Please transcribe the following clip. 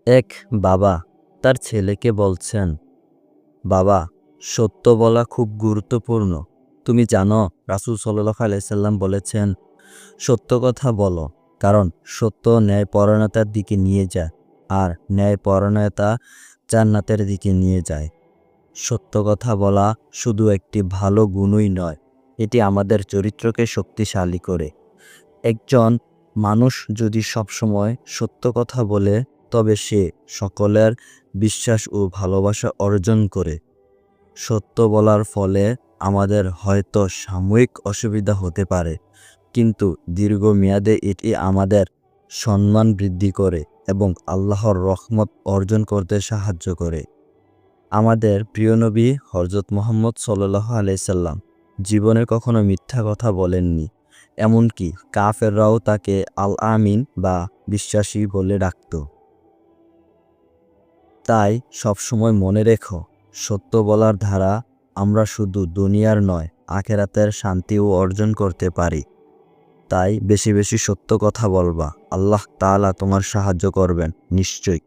এক বাবা তার ছেলেকে বলছেন, বাবা, সত্য বলা খুব গুরুত্বপূর্ণ। তুমি জানো, রাসূল সাল্লাল্লাহু আলাইহি সাল্লাম বলেছেন, সত্য কথা বলো, কারণ সত্য ন্যায়পরায়ণতার দিকে নিয়ে যায়, আর ন্যায়পরায়ণতা জান্নাতের দিকে নিয়ে যায়। সত্য কথা বলা শুধু একটি ভালো গুণই নয়, এটি আমাদের চরিত্রকে শক্তিশালী করে। একজন মানুষ যদি সবসময় সত্য কথা বলে, তবে সে সকলের বিশ্বাস ও ভালোবাসা অর্জন করে। সত্য বলার ফলে আমাদের হয়তো সাময়িক অসুবিধা হতে পারে, কিন্তু দীর্ঘমেয়াদে এটি আমাদের সম্মান বৃদ্ধি করে এবং আল্লাহর রহমত অর্জন করতে সাহায্য করে। আমাদের প্রিয় নবী হযরত মুহাম্মদ সাল্লাল্লাহু আলাইহি সাল্লাম জীবনে কখনো মিথ্যা কথা বলেননি। এমনকি কাফেররাও তাকে আল আমিন বা বিশ্বাসী বলে ডাকত। তাই সবসময় মনে রেখো, সত্য বলার দ্বারা আমরা শুধু দুনিয়ার নয়, আখিরাতের শান্তিও অর্জন করতে পারি। তাই বেশি বেশি সত্য কথা বলবা। আল্লাহ তাআলা তোমার সাহায্য করবেন নিশ্চয়ই।